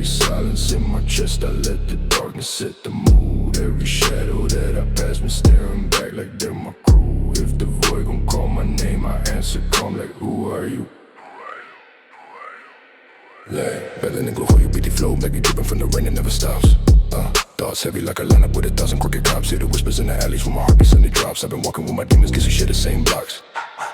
Every silence in my chest, I let the darkness set the mood. Every shadow that I pass been staring back like they're my crew. If the void gon' call my name, I answer calm like, who are you? Like, battling and glow for you, beat the flow, like you dripping from the rain that never stops. Thoughts heavy like I line up with 1,000 crooked cops. Hear the whispers in the alleys when my heart beats and it drops. I've been walking with my demons, guess we share the same blocks.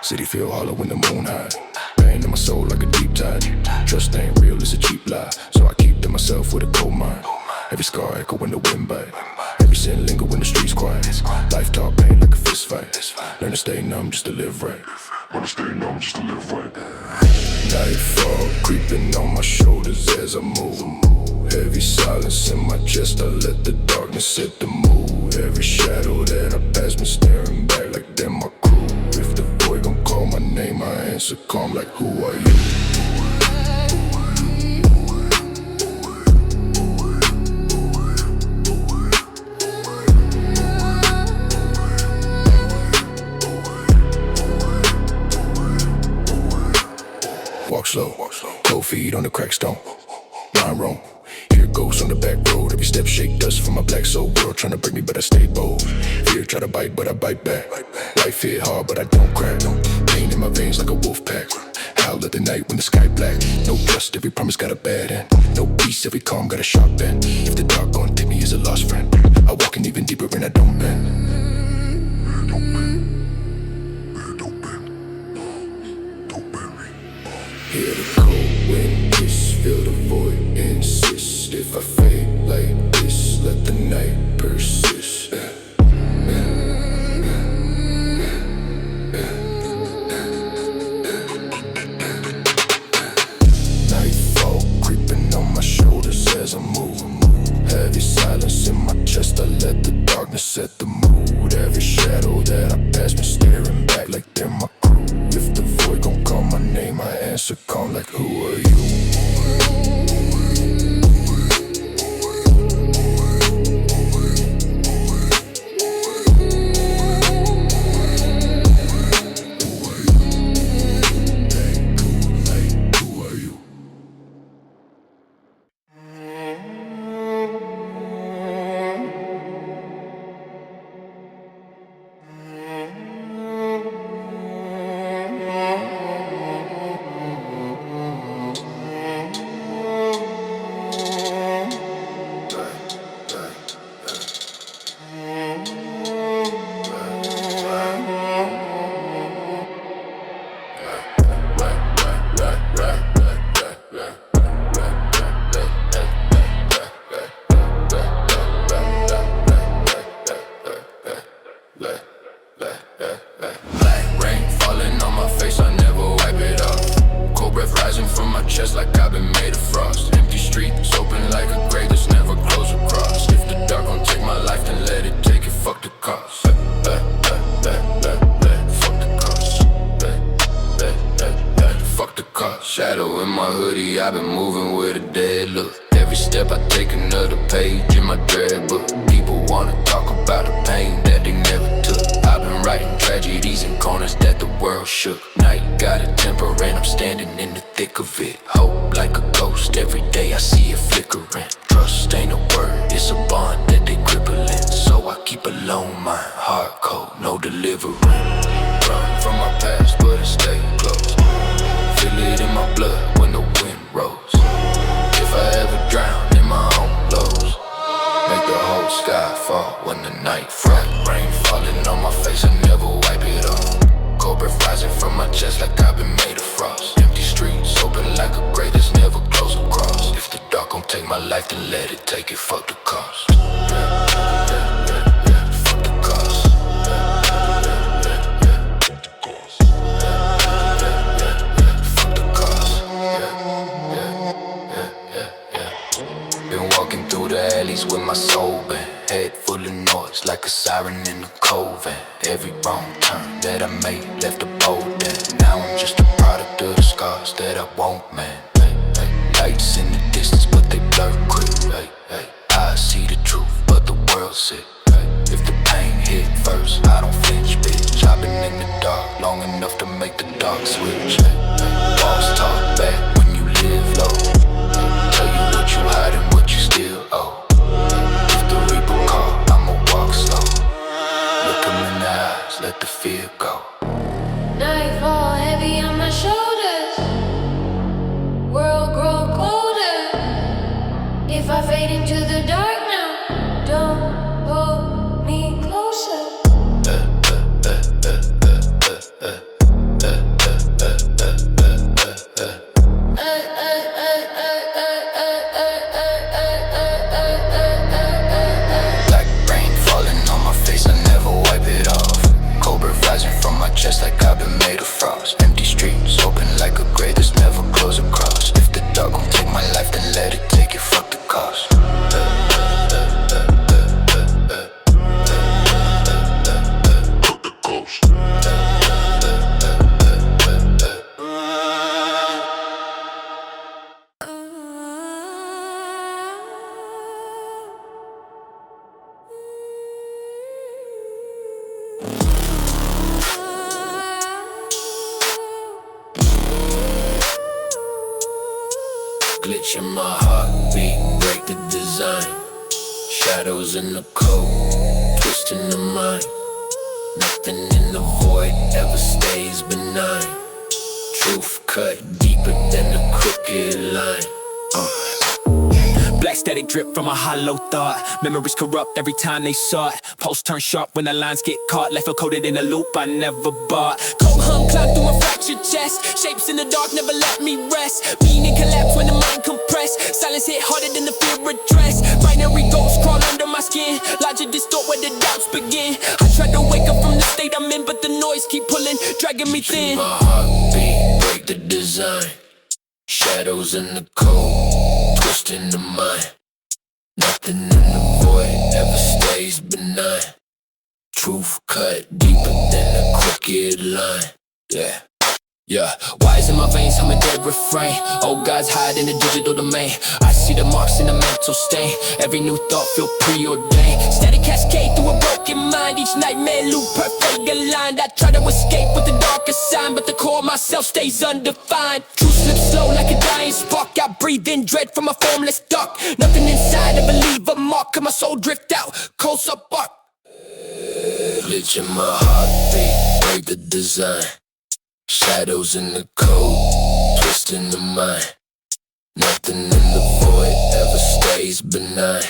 City feel hollow when the moon high. Pain in my soul like a deep tide. Trust ain't real, it's a cheap lie. So I keep to myself with a cold mind. Every scar echo when the wind bite. Every sin linger when the streets quiet. Life taught pain like a fist fight. Learn to stay numb just to live right. Learn to stay numb just to live right. Nightfall creeping on my shoulders as I move. Heavy silence in my chest, I let the darkness set the mood. Every shadow that I pass been staring back like they're my crew. If the void gon' call my name, I answer calm like, who are you? Walk slow, cold feet on the cracked stone. Mind wrong, hear ghosts on the back road. Every step shake dust from my black soul. World tryna break me, but I stay bold. Fear try to bite, but I bite back. Life hit hard, but I don't crack. Pain in my veins like a wolf pack. Howl at the night when the sky black. No trust, every promise got a bad end. No peace, every calm got a sharp bend. If the dark gon' take me as a lost friend, I walk in even deeper and I don't bend. Hear the cold wind hiss, feel the void insist. If I fade like this, let the night persist. Nightfall creeping on my shoulders as I move. Heavy silence in my chest, I let the darkness set the mood. Every shadow that I pass been staring back like they're my crew. If the void gon' call my name, I answer calm like, who are you? Shadow in my hoodie, I've been moving with a dead look. Every step I take another page in my dread book. People wanna talk about the pain that they never took. I've been writing tragedies in corners that the world shook. Night got a temper and I'm standing in the thick of it. Hope like a ghost, every day I see it flickering. Trust ain't a word, it's a bond that they crippling. So I keep a lone mind, hard cold, no delivering. Run from my past, but I stay close. Feel it in my blood when the wind rolls. If I ever drown in my own lows, make the whole sky fall when the night frost. Rain falling on my face, I never wipe it off. Cold breath rising from my chest like I've been made of frost. Empty streets, open like a grave that's never close across. If the dark gon' take my life, then let it take it, fuck the cost. Fuck the cost. With my soul bent, head full of noise like a siren in a coven. Every wrong turn that I made left a bold dent. Now I'm just a product of the scars that I won't mend. Lights in the distance but they blur quick. I see the truth but the world's sick. If the pain hit first, I don't flinch, bitch. I've been in the dark long enough to make the dark switch. Walls talk back when you live low. Tell you what you hide frost. Empty streets, open like a grave that's never close across. If the dark gon' take my life, then let it take it, fuck the cost. Glitch in my heartbeat, break the design. Shadows in the cold, twisting the mind. Nothing in the void ever stays benign. Truth cut deeper than a crooked line. Black static drip from a hollow thought. Memories corrupt every time they saw it. Pulse turn sharp when the lines get caught. Life coded in a loop I never bought. Cold hum climb through a fractured chest. Shapes in the dark never let me rest. Meaning collapse when the mind compress. Silence hit harder than the fear address. Binary ghosts crawl under my skin. Logic distort where the doubts begin. I try to wake up from the state I'm in, but the noise keep pulling, dragging me thin. My heartbeat, break the design. Shadows in the cold, twisting the mind. Nothing in the void ever stays benign. Truth cut deeper than a crooked line. Yeah, wires in my veins, I'm a dead refrain. Old guys hide in the digital domain. I see the marks in the mental stain. Every new thought feel preordained. Steady cascade through a broken mind. Each nightmare loop perfect aligned. I try to escape with the darker side, but the core of myself stays undefined. Truth slips slow like a dying spark. I breathe in dread from a formless dark. Nothing inside to believe a mark. Cause my soul drift out, cold spark. Glitch in my heartbeat, break the design. Shadows in the cold, twisting the mind. Nothing in the void ever stays benign.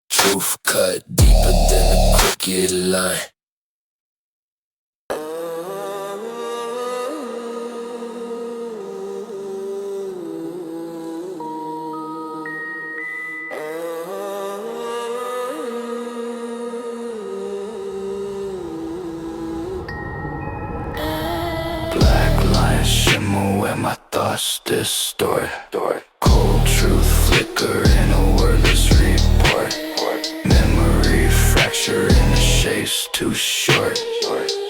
Truth cut deeper than a crooked line. Shimmer where my thoughts distort. Cold truth flicker in a wordless report. Memory fracture in the shapes too short.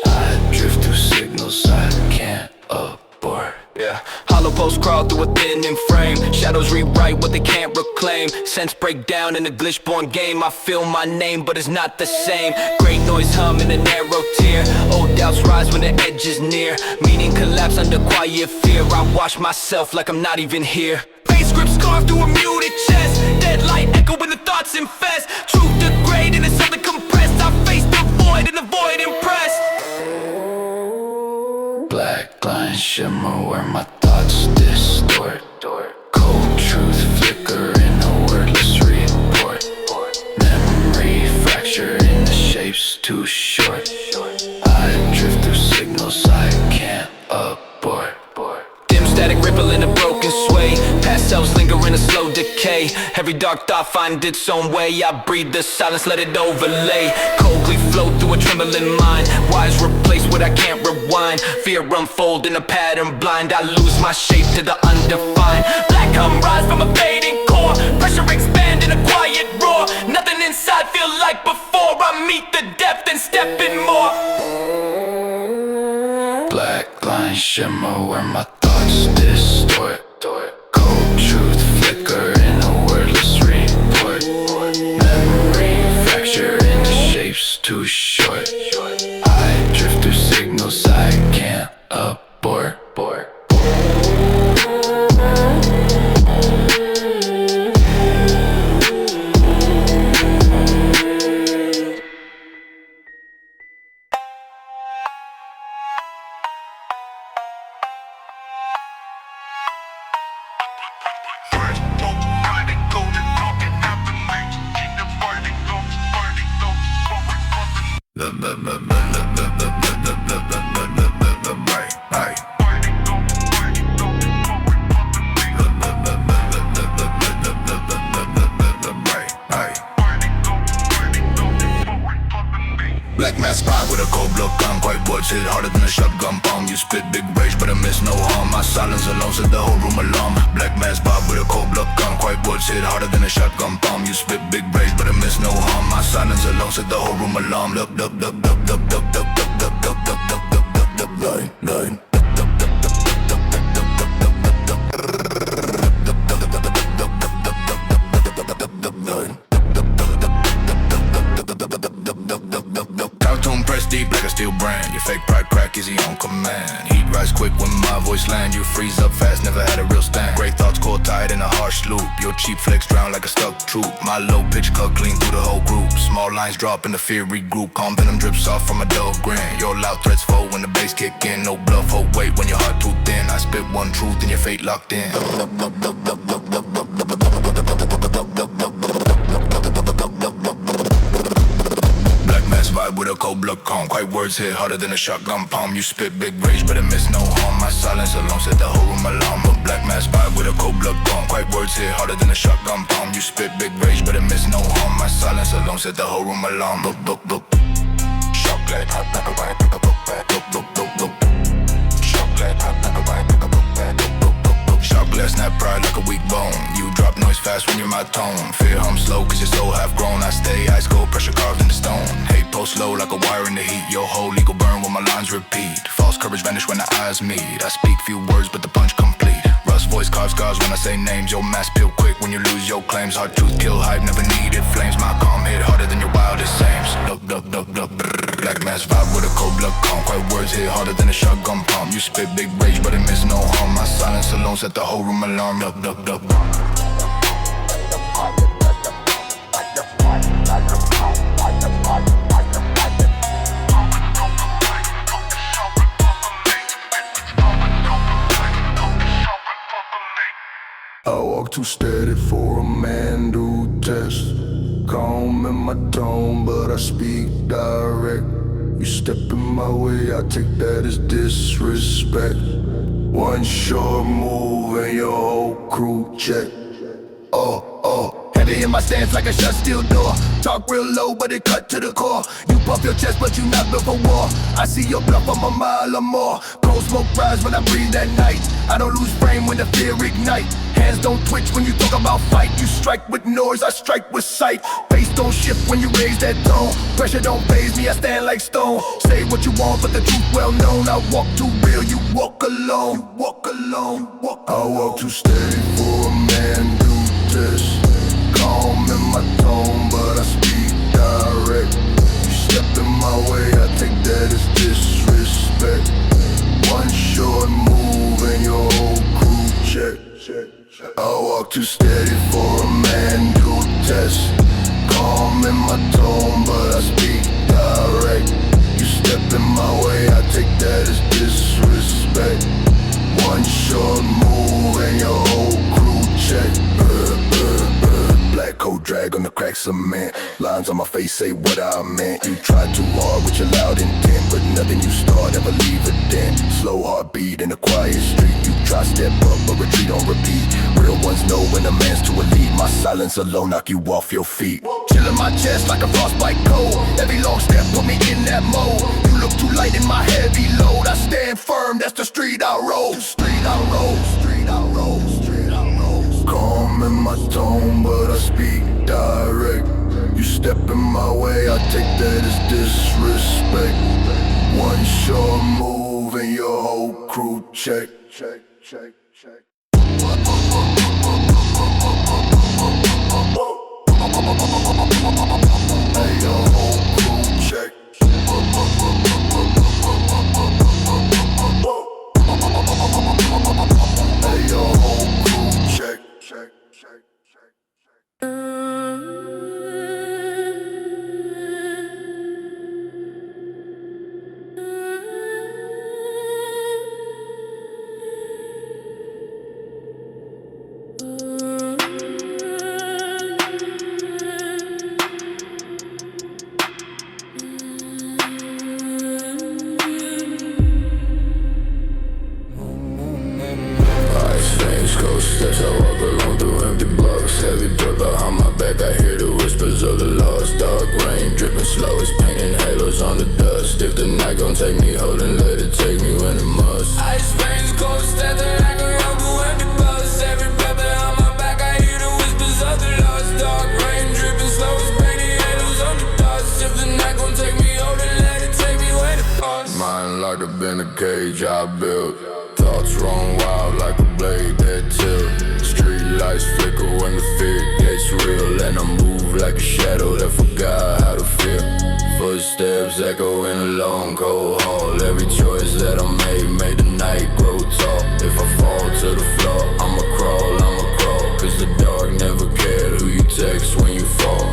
I drift through signals I can't abort. Hollow posts crawl through a thinning frame. Shadows rewrite what they can't reclaim. Sense break down in a glitch-born game. I feel my name, but it's not the same. Great noise hum in a narrow tear. Old doubts rise when the edge is near. Meaning collapse under quiet fear. I watch myself like I'm not even here. Face scripts carved through a muted chest. Dead light echo when the thoughts infest. Truth degrade and it's something compressed. I face the void and the void impressed. Black lines shimmer where my thoughts distort. Cold truth flicker in a wordless report. Memory fracture in the shapes too short. I drift through signals I can't abort. Dim static ripple in a broken sway. Past selves linger in a slow decay. Every dark thought find its own way. I breathe the silence, let it overlay. Coldly flow through a trembling mind. Wise replace what I can't rewind. Fear unfold in a pattern blind. I lose my shape to the undefined. Black hum rise from a fading core. Pressure expand in a quiet roar. Nothing inside feel like before. I meet the depth and step in more. Black lines shimmer where my thoughts distort. Cold truth flicker in a wordless report. Memory fracture in the shapes too short. I drift through signals I can't abort. words hit harder than a shotgun bomb. You spit big rage but I miss no harm. My silence alone set the whole room alarm. Black mask vibe with a cold blood gun. Quiet words hit harder than a shotgun bomb. You spit big rage but I miss no harm. My silence alone set the whole room alarm. Dup dup dup dup dup dup dup dup dup dup dup dup dup dup dup. Nine nine. Deep like a steel brand. Your fake pride crack easy on command. Heat rise quick when my voice land. You freeze up fast, never had a real stand. Great thoughts caught tight in a harsh loop. Your cheap flex drown like a stuck troop. My low pitch cut clean through the whole group. Small lines drop in the fear regroup. Calm venom drips off from a dull grin. Your loud threats fold when the bass kick in. No bluff, hold weight when your heart too thin. I spit one truth and your fate locked in. With a cold blood calm, quiet words hit harder than a shotgun palm. You spit big rage but I miss no harm. My silence alone set the whole room alarm. A black mask vibe with a cold blood calm, quiet words hit harder than a shotgun palm. You spit big rage but I miss no harm. My silence alone set the whole room alarm. Look, look, look. Chocolate hot like a wine, pick a book back. Look, look, look, look. Chocolate hot like a wine, pick a book back. Look, look, look, look. Shot glass, snap pride like a weak bone. You drop noise fast when you're my tone. Fear hum slow cause your soul half grown. I stay ice cold, pressure carved in the stone. Hate post slow like a wire in the heat. Your whole ego burn when my lines repeat. False courage vanish when the eyes meet. I speak few words but the punch complete. Rust voice carves scars when I say names. Your mask peel quick when you lose your claims. Hard truth kill hype, never needed flames. My calm hit harder than your wildest aims. Dup, dup, dup, dup. Black mask vibe with a cold blood calm. Quiet words hit harder than a shotgun palm. You spit big rage but it miss no harm. My silence alone set the whole room alarm. Dup, dup, dup. I walk too steady for a man to test. Calm in my tone, but I speak direct. You step in my way, I take that as disrespect. One short move and your whole crew check. Heavy in my stance like a shut steel door. Talk real low but it cut to the core. You puff your chest but you not built for war. I see your bluff, I'm a mile or more. Cold smoke rise when I breathe at night. I don't lose frame when the fear ignite. Hands don't twitch when you talk about fight. You strike with noise, I strike with sight. Face don't shift when you raise that tone. Pressure don't faze me, I stand like stone. Say what you want but the truth well known. I walk too real, you walk alone. You walk alone, walk alone. I walk too steady for a man to test. Calm in my tone, but I speak direct. You step in my way, I take that as disrespect. One short move and your whole crew check. I walk too steady for a man to test. Calm in my tone, but I speak direct. You step in my way, I take that as disrespect. One short move and your whole crew check. Black coat drag on the crack cement. Lines on my face say what I meant. You try too hard with your loud intent, but nothing you start ever leave a dent. Slow heartbeat in a quiet street. You try step up but retreat on repeat. Real ones know when a man's too elite. My silence alone knock you off your feet. Chill in my chest like a frostbite cold. Every long step put me in that mode. You look too light in my heavy load. I stand firm, that's the street I roll. Street I roll, street I roll, street I roll. Calm in my tone, but I speak direct. You step in my way, I take that as disrespect. One short move and your whole crew check. Check, check, check. Hey, your whole crew check. Hey, your whole crew check. Check, check, check. Steps I walk along through empty blocks. Heavy drip behind my back, I hear the whisper whispers of the lost. Dark rain dripping slow, it's painting halos on the dust. If the night gon' take me, hold and let it take me when it must. Ice veins, cold steps, and I can rumble empty bus. Every breath behind my back, I hear the whispers of the lost. Dark rain dripping slow, it's painting halos on the dust. If the night gon' take me, hold and let it take me when it must. Mind locked up in a cage I built. Thoughts run wild like a blade that tilt. Street lights flicker when the fear gets real, and I move like a shadow that forgot how to feel. Footsteps echo in a long cold hall. Every choice that I made the night grow tall. If I fall to the floor, I'ma crawl, cause the dark never cared who you text when you fall.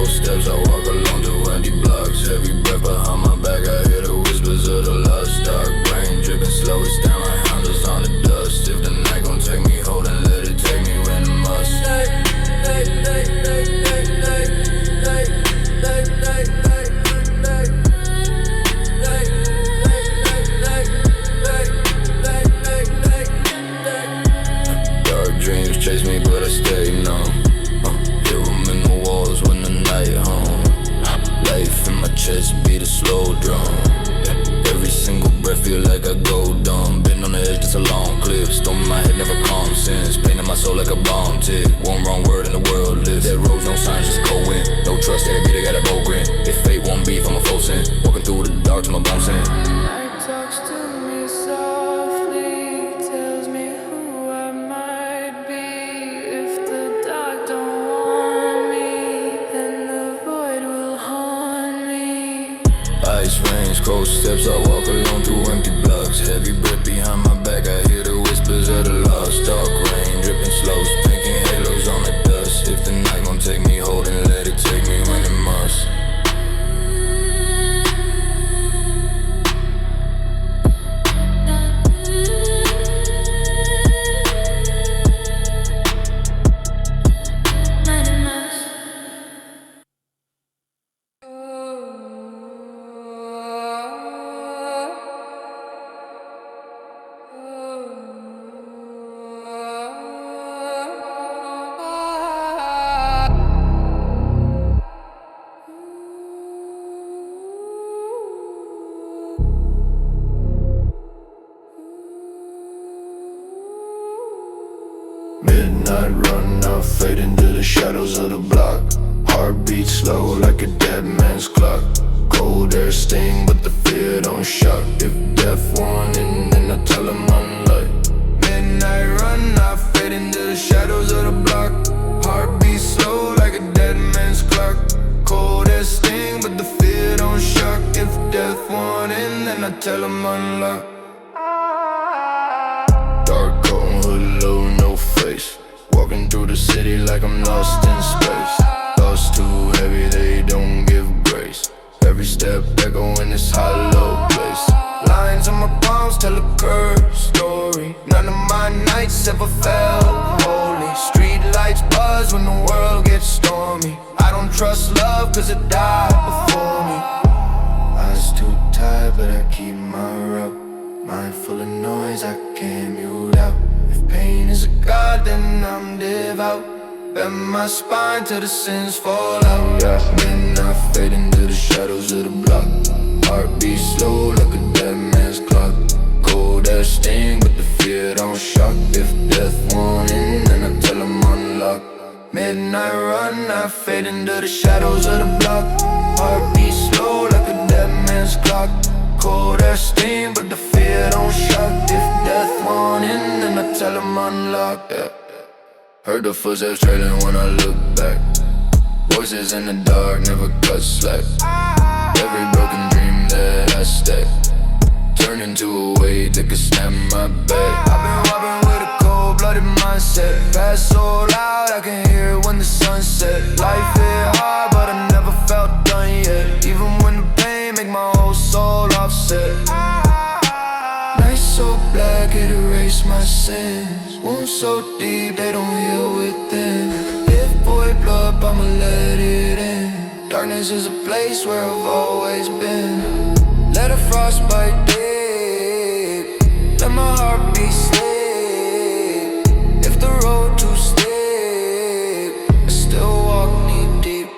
Steps, I walk along through empty blocks. Every breath behind my back, I hear the whispers of the lost. Dark rain dripping slow, it's down my handles on the dust. If the night gon' take me, hold and let it take me when it must. Dark dreams chase me, but I stay numb. Hear them in the walls when the night home. Life in my chest beat a slow drum. Every single breath feel like I go dumb. Been on the edge, just a long cliff. Storm in my head, never calm since. Pain in my soul like a bomb tick. One wrong word and the world lives. Dead roads, no signs, just go in. No trust, every beat I got a bow grin. If fate won't beef, I'm a full sin. Walking through the dark to my bones in. Night talks to me softly, tells me who I might be. If the dark don't want me, then the void will haunt me. Ice veins, cold steps, I walk along through empty blocks. Heavy breath behind my back, I hear the whispers of the lost. Dark rain dripping slow, pinking halos on the dust. If the night gon' take me, hold and let it take me when it must. Midnight run, I fade into the shadows of the block. Heartbeat slow like a dead man's clock. Cold air sting, but the fear don't shock. If death won in, then I tell him unlike. Midnight run, I fade into the shadows of the block. Heartbeat slow like a dead man's clock. Cold air sting, but the fear don't shock. If death won in, then I tell him unlock. Walking through the city like I'm lost in space. Thoughts too heavy, they don't give grace. Every step echo in this hollow place. Lines on my palms tell a cursed story. None of my nights ever felt holy. Street lights buzz when the world gets stormy. I don't trust love cause it died before me. Eyes too tired but I keep my route. Mind full of noise I can't mute out. If pain is a god, then I'm devout. Bend my spine till the sins fall out. Yeah, then I fade into the shadows of the block. Heartbeat slow like a dead man's clock. Cold air sting, but the fear don't shock. If death won in, then I tell him unlock. Midnight run, I fade into the shadows of the block. Heartbeat slow like a dead man's clock. Cold air sting, but the fear don't shock. If death won in, then I tell him unlock, yeah. Heard the footsteps trailing when I look back. Voices in the dark never cut slack. Every broken dream that I stack turned into a weight that could snap my back. I've been walking with a cold-blooded mindset. Past so loud I can hear it when the sun set. Life hit hard but I never felt done yet. Even when the pain make my whole soul offset. Night so black it erased my sins. Wounds so deep they don't heal within. If boy blood I'ma let it in. Dark Darkness is a place where I've always been. Let a frostbite dip, let my heart be slick. If the road too steep, I still walk knee deep.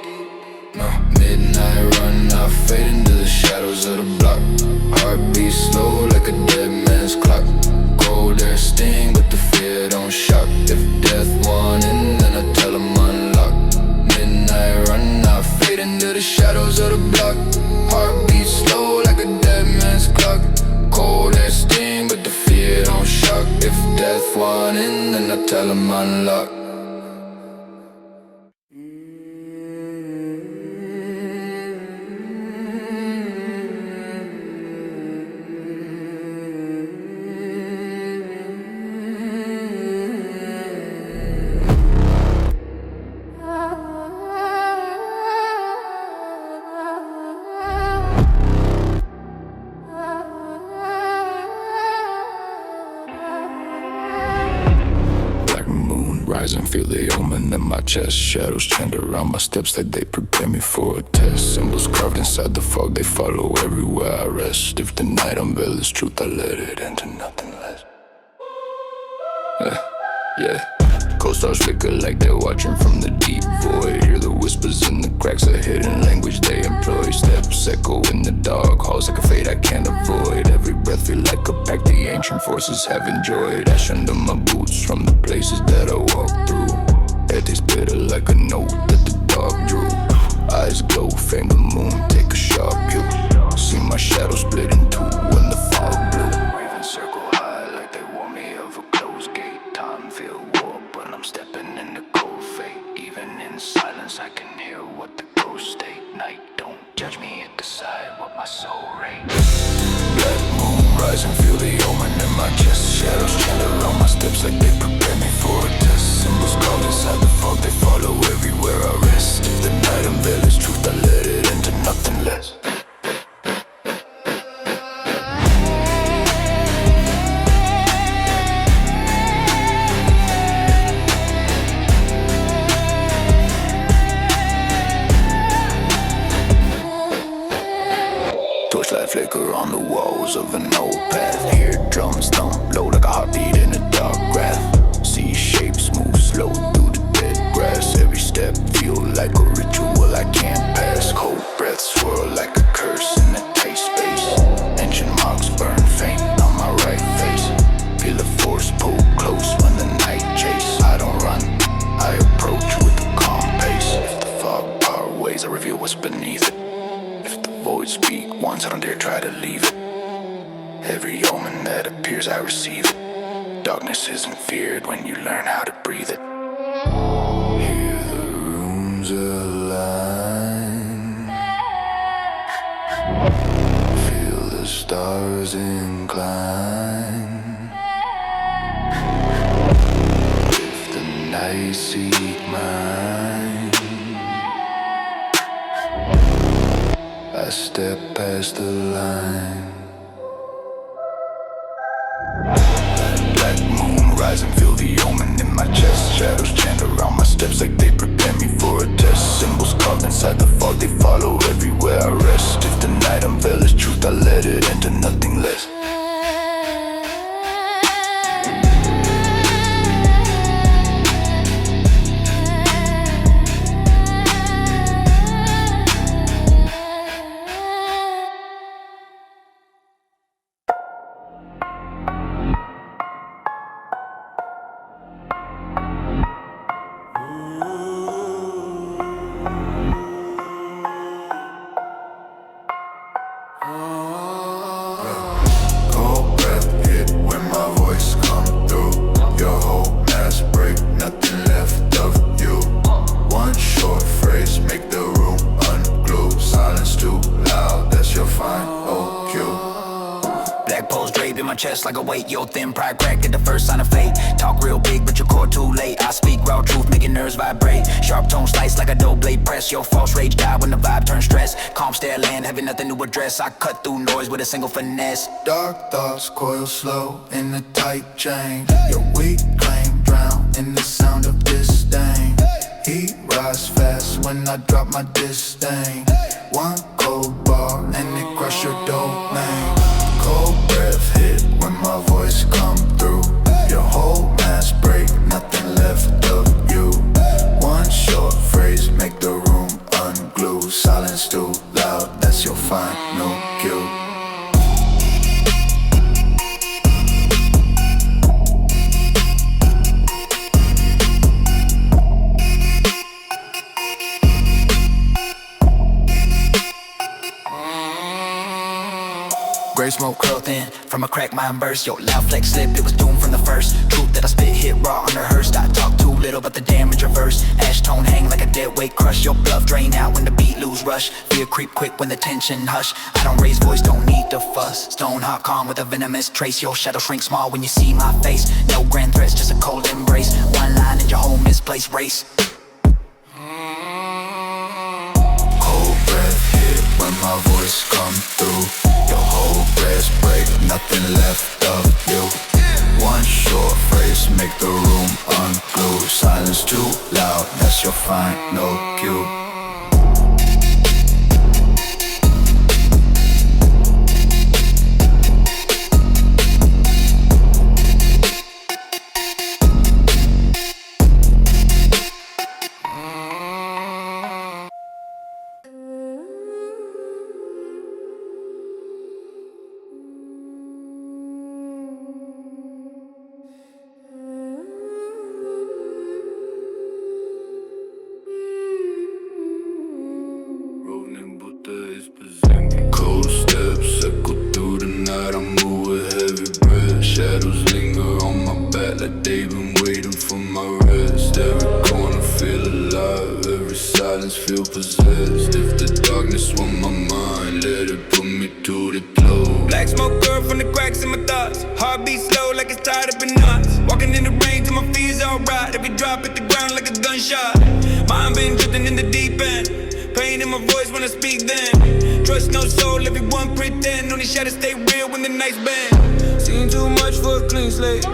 Midnight run, I fade into the shadows of the block. Heartbeat slow like a dead man's clock. Cold air sting, but the fear don't shock. If death wanting, then I tell him unlock. Midnight run, I fade into the shadows of the block. Heartbeat slow like a dead man's clock. Cold air sting, but the fear don't shock. If death wanting, then I tell him unlock. And feel the omen in my chest. Shadows chant around my steps like they prepare me for a test. Symbols carved inside the fog, they follow everywhere I rest. If the night unveils truth, I let it into nothing less. Yeah. Co-stars flicker like they're watching from the deep void. Hear the whispers in the cracks, a hidden language they employ. Steps echo in the dark halls like a fate I can't avoid. Every breath feel like a pact the ancient forces have enjoyed. Ash under my boots from the places that I walk through. Head is bitter like a note that the dog drew. Eyes glow, fame the moon, take a sharp view. See my shadow split in two when the fog blew. Ravens circle high like they warn me of a closed gate. Time feel war, but I'm stepping in the cold fate. Even in silence I can hear what the ghosts state. Night, don't judge me, it decide what my soul rates. Black moon rise and feel the omen in my chest. Shadows chant around my steps like they prepare me for a test. Symbols carved inside the fog, they follow everywhere I rest. If the night unveils truth, I let it into nothing less. Torchlight flicker on the walls of an old path. Hear drums thump low like a heartbeat in a dark graph. See shapes move slow through the dead grass. Every step feel like a ritual I can't pass. Cold breaths swirl like a curse in a tight space. Ancient marks burn faint on my right face. Feel the force pull close when the night chase. I don't run, I approach with a calm pace. If the fog part ways, I reveal what's beneath it. If the void speak once, I don't dare try to leave it. Every omen that appears, I receive it. Darkness isn't feared when you learn how to breathe it. Hear the rooms align. Feel the stars incline. If the night seek mine, I step past the line. Black moon rise and feel the omen in my chest. Shadows chant around my steps like they prepare me for a test. Symbols carved inside the fog, they follow everywhere I rest. If the night unveils truth, I let it into nothing less. Chest like a weight, your thin pride crack at the first sign of fate. Talk real big, but your core too late. I speak raw truth, making nerves vibrate. Sharp tone slice like a dough blade press. Your false rage die when the vibe turns stress. Calm stare land, having nothing to address. I cut through noise with a single finesse. Dark thoughts coil slow in a tight chain. Your weak claim drown in the sound of disdain. Heat rise fast when I drop my disdain. thing. One cold ball and it crush your domain. Cold breath hit when my voice come through. Your whole mask break, nothing left of you. One short phrase make the room unglue. Silence too loud, that's your final cue. Gray smoke curl thin from a crack mind burst. Yo, loud flex slip, it was doomed from the first. Truth that I spit hit raw unrehearsed. I talk too little but the damage reverse. Ash tone hang like a dead weight crush. Your bluff drain out when the beat lose rush. Fear creep quick when the tension hush. I don't raise voice, don't need to fuss. Stone hot calm with a venomous trace. Your shadow shrink small when you see my face. No grand threats, just a cold embrace. One line and your whole misplaced race. Cold breath hit when my voice come through. Your whole breast break, nothing left of you. One short phrase make the room unglue. Silence too loud, that's your final cue. Cold steps echo through the night. I move with heavy breath. Shadows linger on my back like they've been waiting for my rest. Every corner feel alive, every silence feel possessed. If the darkness want my mind, let it put me to the close. Black smoke girl from the cracks in my thoughts. Heartbeat slow like it's tied up in knots. Walking in the rain till my feet is alright. Every drop hit the ground like a gunshot. Mind been drifting in the deep end. Pain in my voice when I speak then. Trust no soul, everyone pretend. Only shadows stay real when the nights bend. Seen too much for a clean slate.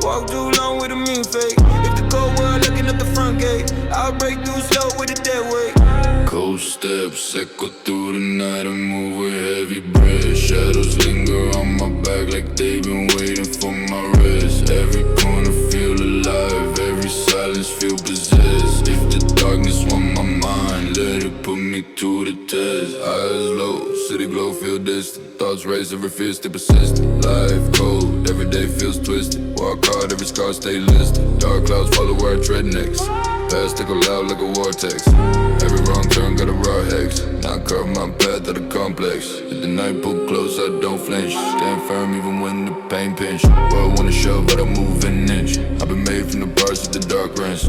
Walk too long with a mean fake. If the cold world looking up the front gate, I'll break through slow with a dead weight. Cold steps echo through the night. I move with heavy breath. Shadows linger on my back like they've been waiting for my rest. Every corner feel alive, every silence feel possessed. If the darkness want my mind, let it put me to the test. Eyes low, city glow, feel distant. Thoughts race, every fear stay persistent. Life cold, every day feels twisted. Walk hard, every scar stay listed. Dark clouds follow where I tread next. Past tickle loud like a vortex. Every wrong turn got a raw hex. Now I carve my path of the complex. If the night pull close, I don't flinch. Stand firm even when the pain pinch. Where I wanna shove, but I move an inch. I've been made from the parts of the dark rents.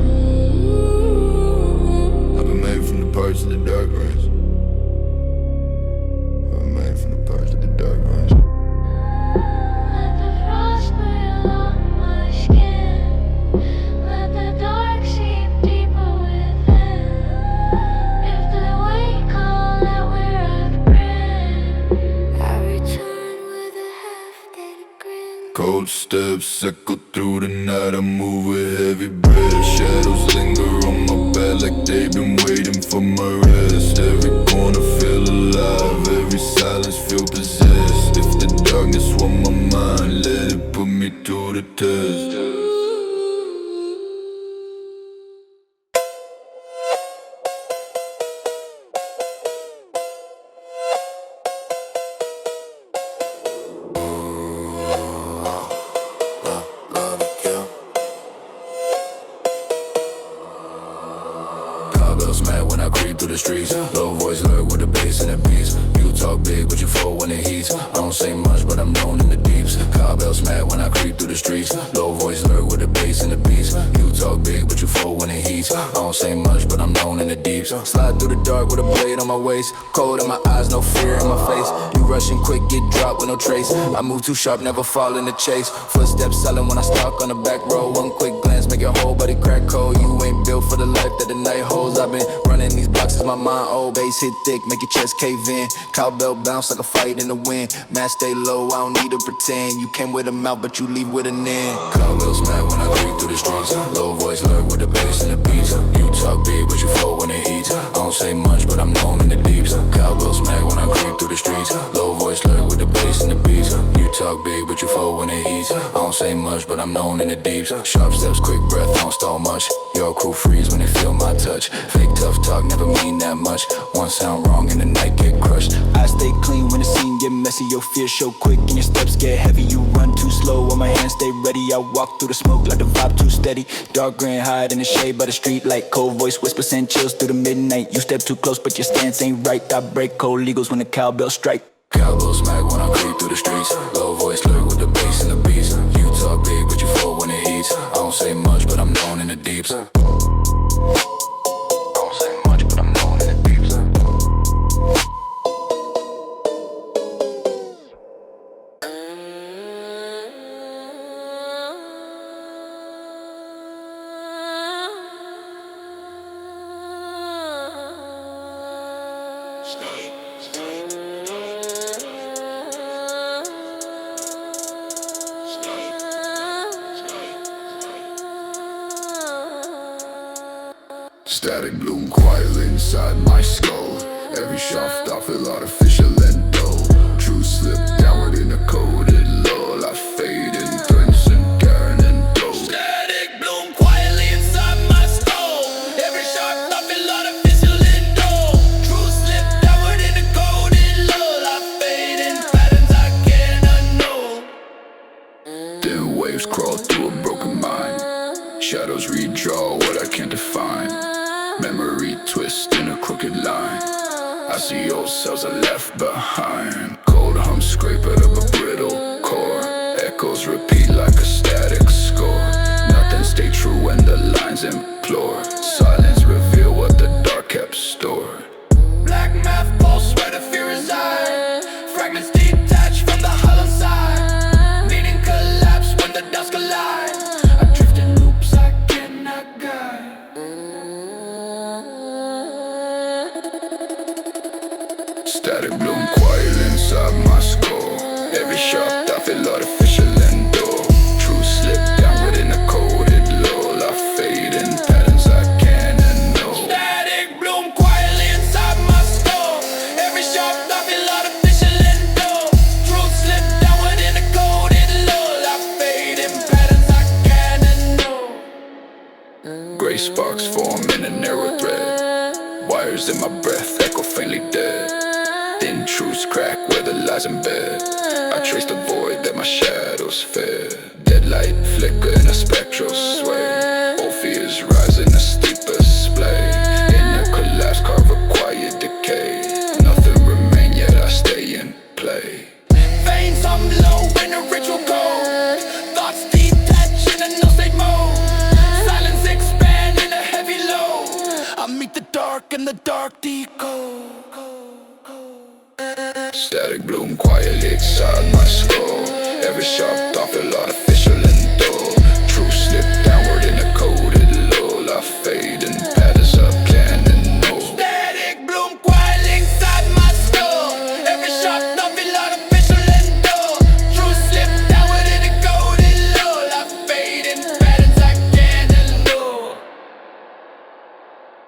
I've been made from the parts of the dark rents. I've been made from the parts of the dark rents. Let the frost burn on my skin. Let the dark seep deeper within. If the weight call out where I've been, I return with a half-dead grin. Cold steps echo through the night. I move with heavy breath. Shadows linger on my back like they've been waiting for my rest. Every corner feel alive, every silence feel possessed. If the darkness want my mind, let it put me to the test. Cowbells mad when I creep through the streets. Low voice lurk with the bass and the beats. You talk big but you fall when it heats. I don't say much but I'm known in the deeps. Cowbells mad when I creep through the streets. Low voice lurk with the bass and the beats. You talk big but you fall when it heats. I don't say much but I'm known in the deeps. Slide through the dark with a blade on my waist. Cold in my eyes, no fear in my face. You rushing quick, get dropped with no trace. I move too sharp, never fall in the chase. Footsteps silent when I stalk on the back row. One quick glance make your whole body crack cold. You ain't built for the life that the night holds. I've been running these blocks as my mind old. Bass hit thick, make your chest cave in. Cowbell bounce like a fight in the wind. Mask stay low, I don't need to pretend. You came with a mouth but you leave with an end. Cowbells mad when I creep through the streets. Low voice lurk with the bass and the beats. You talk big but you fall when it heats. I don't say much but I'm known in the the streets. Low voice lurk with the bass and the beats. You talk big but you fold when it heats. I don't say much but I'm known in the deeps. Sharp steps, quick breath, I don't stall much. Your crew freeze when they feel my touch. Fake tough talk never mean that much. One sound wrong and the night get crushed. I stay clean when the scene get messy. Your fear show quick and your steps get heavy. You run too slow while my hands stay ready. I walk through the smoke like the vibe too steady. Dark green hide in the shade by the street light. Cold voice whisper send chills through the midnight. You step too close but your stance ain't right. I break cold legals when the cowbell strike. Cowbell smack when I creep through the streets. Low voice lurk with the bass and the beats. You talk big but you fold when it heats. I don't say much but I'm known in the deeps. I don't say much but I'm known in the deeps. Static bloom quietly inside my skull. Every shaft I feel artificial and dull. True slip downward in a coded lull. I fade in threats and turn and dull. Static bloom quietly inside my skull. Every shaft I feel artificial and dull. True slip downward in a coded lull. I fade in patterns I can't unknow. Thin waves crawl through a broken mind. Shadows redraw what I can't define. Memory twist in a crooked line. I see old cells are left behind. Cold hum scrape out of a brittle core. Echoes repeat like a static score. Nothing stay true when the lines implore. Silence reveal what the dark kept stored. Black math pulse where the fear resides. Fragments detached from the hollow side. Meaning collapse when the dots collide. I drift in loops I cannot guide. Static bloom quietly inside my skull. Every shaft I feel artificial and dull. True slip downward in a coded lull. I fade in patterns I can't unknow. Static bloom quietly inside my skull. Every shaft I feel artificial and dull. Truth slip downward in a coded lull. I fade in patterns I can't unknow. Gray sparks form in a narrow thread. Wires in my breath echo faintly dead. Thin truths crack where the lies embed. I trace the void that my shadows fed. Dead light flicker in a spectral sway. Old fears rise in a steeper splay. In a collapse carve a quiet decay. Nothing remain yet I stay in play. Veins hum low in a ritual code. Thoughts detach in a no-state mode. Silence expand in a heavy load. I meet the dark and the dark decode. Static bloom quietly inside my skull. Every sharp thought feel artificial and dull. True slip downward in a coded lull. I fade in patterns I can't know. Static bloom quietly inside my skull. Every sharp thought feel artificial and dull. True slip downward in a coded lull. I fade in patterns I can't unknow.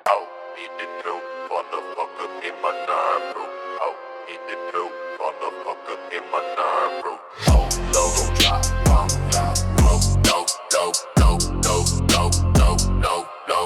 Out in the blue, motherfucker in my nerve, bro. Out in the blue, motherfucker in my nerve, bro. Oh, logo drop, bomb drop, no, no, no, no, no, no, no, no, no.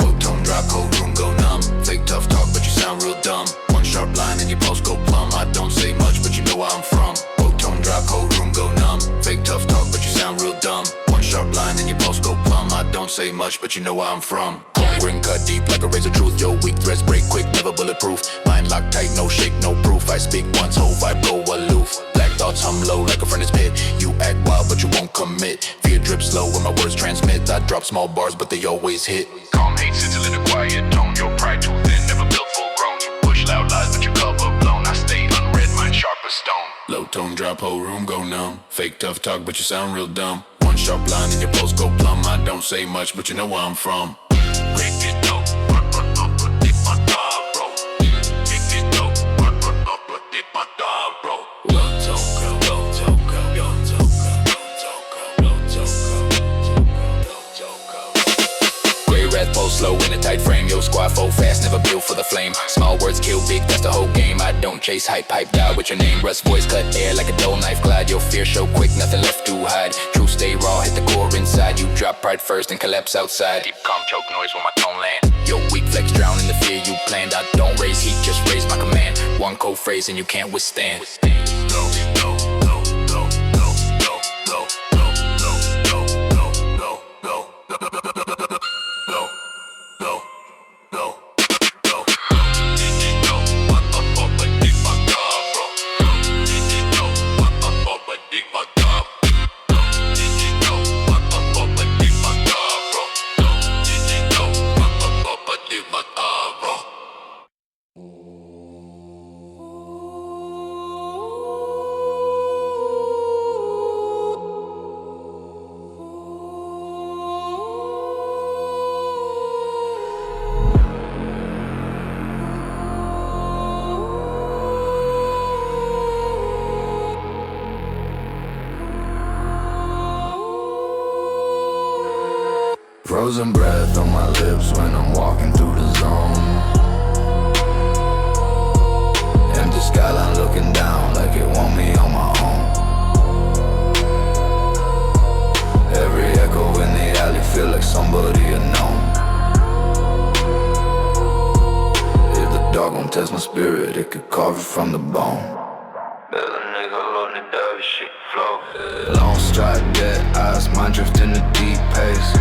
Old tone drop, cold room go numb. Fake tough talk but you sound real dumb. One sharp line and your pulse go plumb. I don't say much but you know where I'm from. Old tone drop, cold room go numb. Fake tough talk but you sound real dumb. One sharp line and your pulse go plumb. I don't say much but you know where I'm from. Ring cut deep like a razor truth. Yo, weak threads break quick, never bulletproof. Mind locked tight, no shake, no proof. I speak once, whole vibe go aloof. Black thoughts hum low like a furnace pit. You act wild but you won't commit. Fear drips slow when my words transmit. I drop small bars but they always hit. Calm hate sits in a quiet tone. Your pride too thin, never built full grown. You push loud lies but you cover blown. I stay unread, mind sharp as stone. Low tone drop, whole room go numb. Fake tough talk but you sound real dumb. One sharp line and your pulse go plumb. I don't say much but you know where I'm from. Kick it low, dip my dog, bro. Kick it low, dip my dog, bro. Low tone girl, low tone girl, low tone girl, low tone girl, low tone girl, low tone girl. Gray rat pulse slow in a tight frame. Yo, squad fold fast, never built for the flame. Small words kill big, that's the whole game. I don't chase hype, pipe die with your name. Rust voice cut air like a dull knife glide. Your fear show quick, nothing left to hide. Truth stay raw, hit the core inside. You drop pride first and collapse outside. Deep calm choke noise when my tone land. Yo, weak flex drown in the fear you planned. I don't raise heat, just raise my command. One cold phrase and you can't withstand. Frozen breath on my lips when I'm walking through the zone. Empty skyline looking down like it want me on my own. Every echo in the alley feel like somebody unknown. If the dog won't test my spirit, it could carve it from the bone. Long stride, dead eyes, mind drift in the deep pace.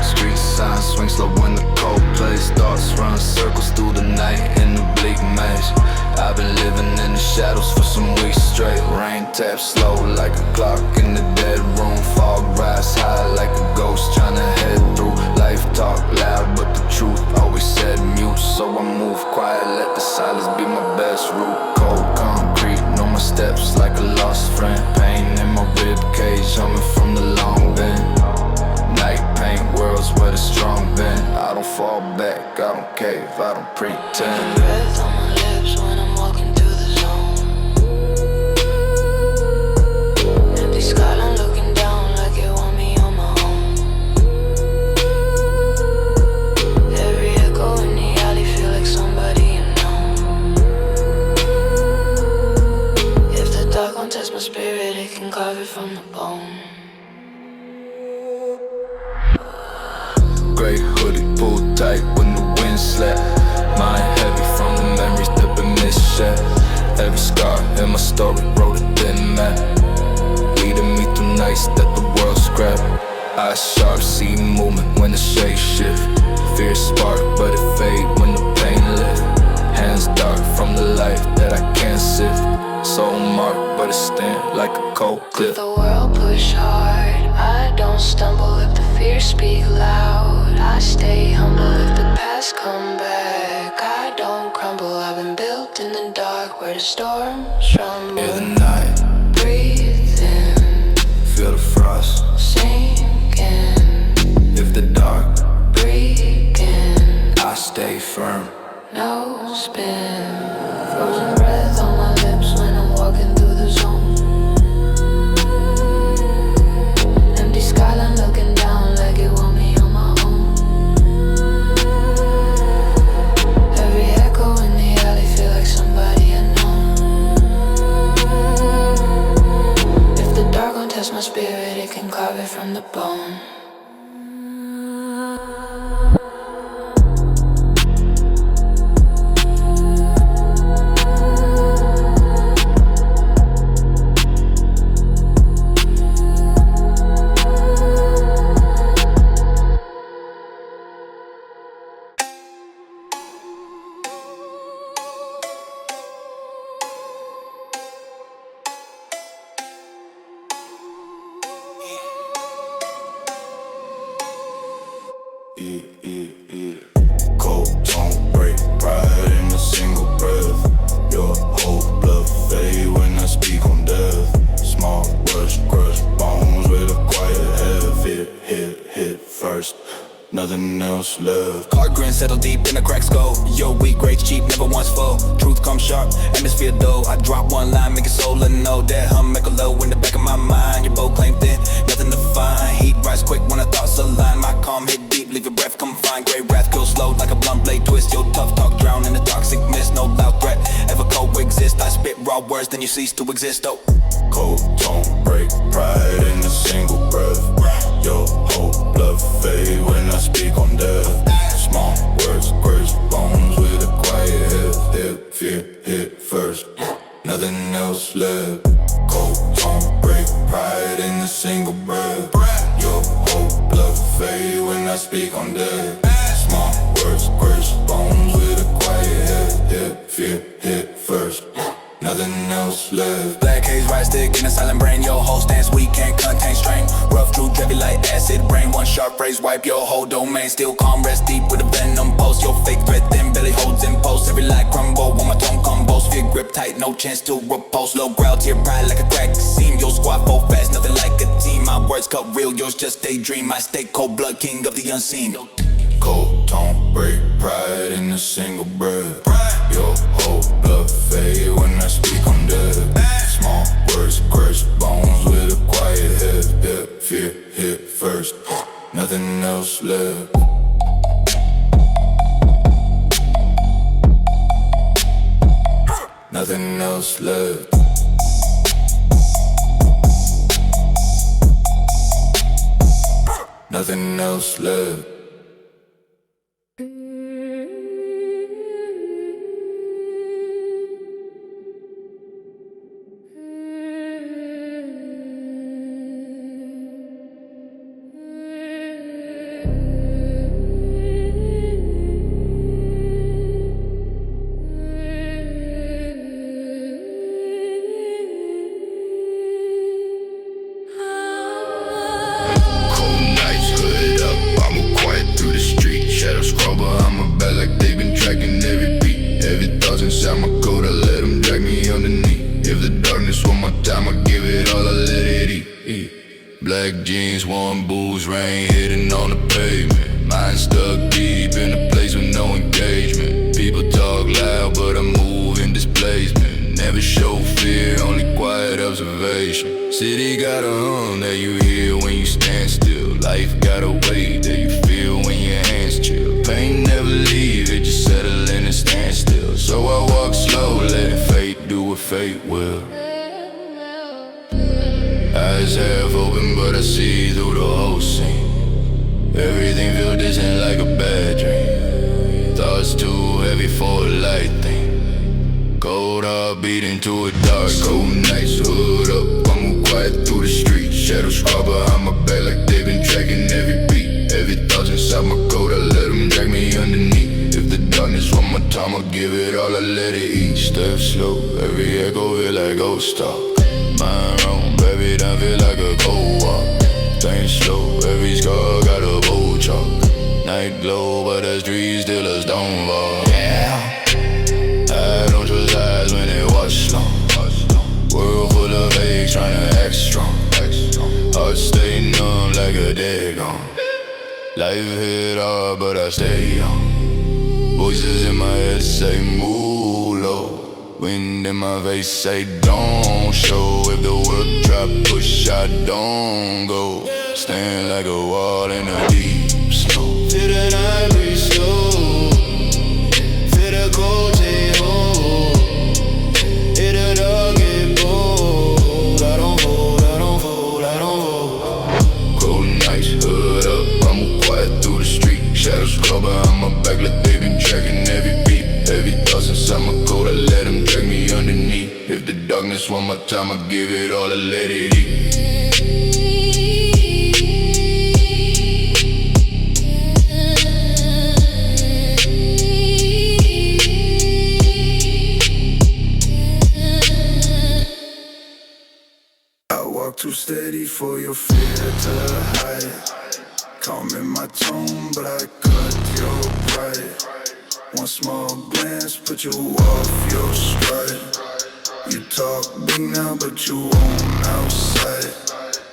Street signs swing slow when the cold plays. Thoughts run circles through the night in the bleak maze. I've been living in the shadows for some weeks straight. Rain taps slow like a clock in the dead room. Fog rise high like a ghost trying to head through. Life talk loud but the truth always said mute. So I move quiet, let the silence be my best route. Cold concrete, know my steps like a lost friend. Pain in my rib cage, humming from the long bend. Night paint worlds where the strong been. I don't fall back, I don't cave, I don't pretend. Breath on my lips when I'm walking through the zone. Empty skyline looking down like it want me on my own. Every echo in the alley feel like somebody unknown. If the dark won't test my spirit, it can carve it from the bone. Gray hoodie pulled tight when the wind slap. Mind heavy from the memories that been misshed. Every scar in my story wrote a thin map, leading me through nights that the world scrap. Eyes sharp, see movement when the shade shift. Fear spark, but it fade when the pain lift. Hands dark from the life that I can't sift. Soul marked, but it stand like a cold cliff. The world push hard, I don't stumble if the fear speak loud. I stay humble if the past come back. I don't crumble, I've been built in the dark where the storms rumble. In the night, breathe in, feel the frost sinking. if the dark Breaking, I stay firm. no spin. Frozen breath on my lips when I'm walking through the zone. Empty skyline looking down like it want me on my own. Every echo in the alley feel like somebody unknown. If the dark won't test my spirit, it can carve it from the bone. Cold don't break, pride in a single breath. Your whole blood fade when I speak on death. Small rush, crush bones with a quiet head. Hit first, nothing else left. Hard grin settle deep in the crack skull. Yo, weak grades cheap, never once full. Truth comes sharp, atmosphere dull. I drop one line, make it soul and know that hum make a low in the back of my mind. Your bow claim thin, nothing to find. Heat rise quick when the thoughts align. My calm hit deep, leave your breath confined. Gray wrath, you cease to exist, oh. Cold don't break pride in a single breath. Your whole blood fade when I speak on death. Small words, grace bones with a quiet head. If fear hit first, nothing else left. Cold don't break pride in a single breath. Your whole blood fade when I speak on death. Small words, grace bones with a quiet head. If fear hit first, nothing else left. Black haze, right stick in a silent brain. Your whole stance weak can't contain strain. Rough, true, heavy like acid brain. One sharp phrase, wipe your whole domain. Still calm, rest deep with a venom pulse. Your fake threat, thin belly holds impulse. Every lie crumble when my tongue combos. Fear grip tight, no chance to repulse. Low growl to your pride like a crack seam. Your squad fall fast, nothing like a team. My words cut real, yours just daydream. I stay cold blood, king of the unseen. Cold don't break pride in a single breath. Your whole blood fade when I speak on death. Small words, crush bones with a quiet head. If fear hit first, nothing else left. Nothing else left. Nothing else left. Black jeans, warm boots, rain hitting on the pavement. Mind stuck deep in a place with no engagement. People talk loud, but I move in displacement. Never show fear, only quiet observation. City got a hum that you hear when you stand still. Life got a weight that you feel when your hands chill. Pain never leave, it just settle in and stand still. So I walk slow, letting fate do what fate will. Eyes half open, but I see through the whole scene. Everything feels distant like a bad dream. Thoughts too heavy for a light thing. Cold heart beating to a dark. Cold nights, hood up, I move quiet through the street. Shadows crawl behind my back like they've been tracking every beat. Every thought's inside my coat, I let them drag me underneath. If the darkness want my time, I'll give it all, I let it eat. Step slow, every echo feel like ghost talk. Mind wrong, baby, don't feel like a cold walk. Think slow, every scar got a bow chalk. Night glow, but the streets still a stone wall. Yeah, I don't trust eyes when they watch long. World full of fakes tryna act strong. Heart stay numb like a dead gone. Life hit hard, but I stay young. Voices in my head say move low. Wind in my face say don't show. If the world try push, I don't go. Stand like a wall in a deep snow. Feel the night breeze slow. Feel the cold take hold. Hit the dark get bold. I don't fold, I don't fold, I don't fold. Cold nights, hood up, I move quiet through the street. Shadows crawl behind my back like they've been tracking every beat. Every thought's inside my coat, I let them drag me underneath. If the darkness want my time, I give it all, I let it eat. I walk too steady for your fear to hide. Calm in my tone, but I cut your pride. One small glance, put you off your stride. You talk big now, but you won't outside.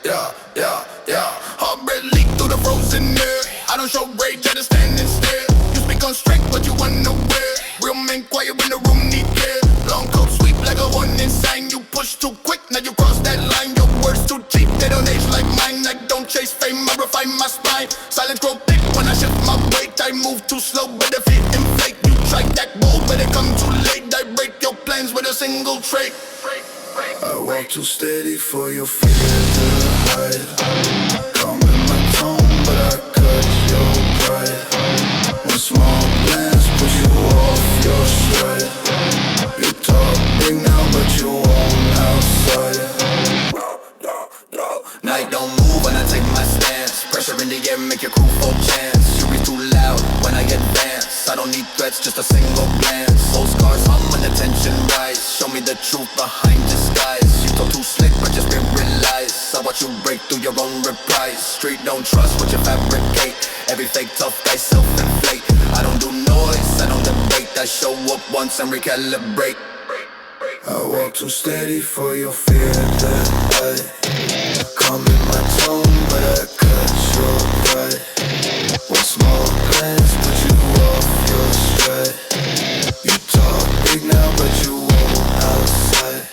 Yeah, yeah, yeah. Heartbreak leak through the frozen air. I don't show rage, I just stand and stare. You speak on strength, but you unaware. Real men quiet when the room need care. Long coat sweep like a warning sign. You push too quick, now you cross that line. Your words too cheap, they don't age like mine. I don't chase fame, I refine my spine. Silence grow thick when I shift my weight. I move too slow, but if it inflate, you try that bold, but it come too late. I break your plans with a single trait. I walk too steady for your fear to hide. Calm in my tone, but I cut your pride. When small plans push you off your stride. You talk big now, but you won't outside. Night don't move when I take my stance. Pressure in the air, make your crew full chance. You read too loud when I advance. I don't need threats, just a single glance. Old scars hum when the tension rise. Show me the truth behind disguise. You talk too slick, but just realize I watch you break through your own reprise. Street don't trust what you fabricate. Every fake tough guy self-inflate. I don't do noise, I don't debate. I show up once and recalibrate. I walk too steady for your fear to hide. Calm in my tone, but I cut your pride. When small plans put you off your stride. You talk big now, but you won't outside.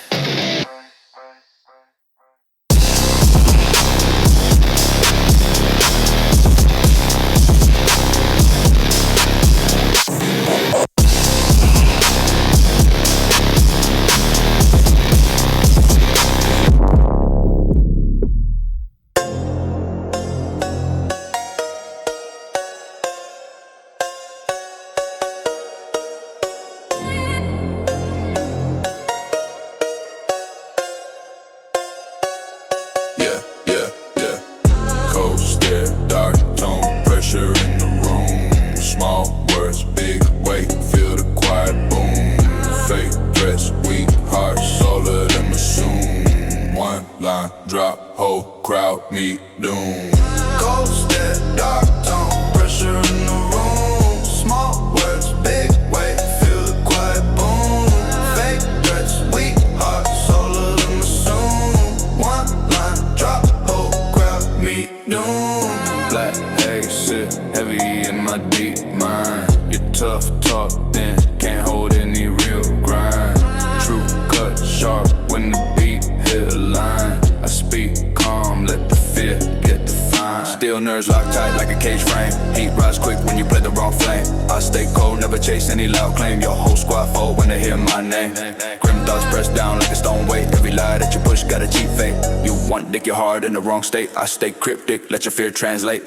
Cold stare, dark tone, pressure in the room. Small words, big weight, feel the quiet boom. Fake dress, weak hearts, all of them assume. One line, drop, whole crowd meet doom. Cold stare, dark tone, pressure in the room. Small words, big weight, feel the quiet boom. Fake threats, weak hearts, all of them assume. One line, drop, whole crowd meet doom. Black haze sit heavy in my deep mind. You tough talk, then can't hold any real grind. True cut sharp when the beat hit a line. I speak calm, let the fear get defined. Still nerves locked tight like a cage frame. Heat rise quick when you play the wrong flame. I stay cold, never chase any loud claim. Your whole squad fold when they hear my name. Grim thoughts pressed down like a stone weight. Every lie that you push got a cheap fate. You want dick, your heart in the wrong state. I stay cryptic, let your fear translate.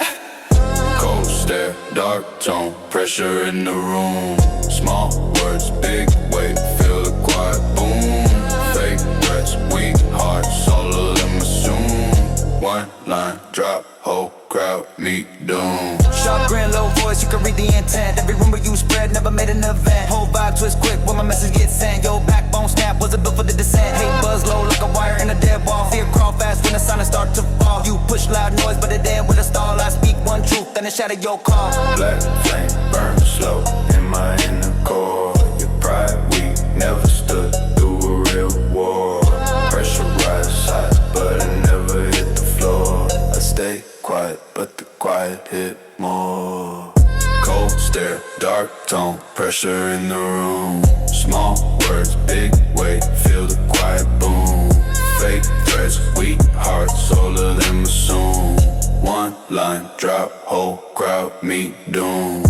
Cold stare, dark tone, pressure in the room. Small words, big weight, feel the quiet boom. Fake threats, weak hearts, all of them assume. One line, drop, whole crowd meet doom. Sharp grin, low voice, you can read the intent. Every rumor you spread never made an event. Whole vibe twist quick when my message gets sent. Yo, backbone snap, wasn't built for the descent. Hate buzz low like a wire in a dead wall. Fear crawl fast when the silence start to fall. You push loud noise, but it end with a stall. I speak one truth, then it shatter your call. Black flame, burn slow, in my inner core. Your pride weak, never stood through a real war. Pressurized side, but it never hit the floor. I stay quiet, but the quiet hit more. Cold stare, dark tone, pressure in the room. Small words, big weight, feel the quiet boom. Fake threats, weak hearts, all of them assume. One line, drop, whole crowd meet doom.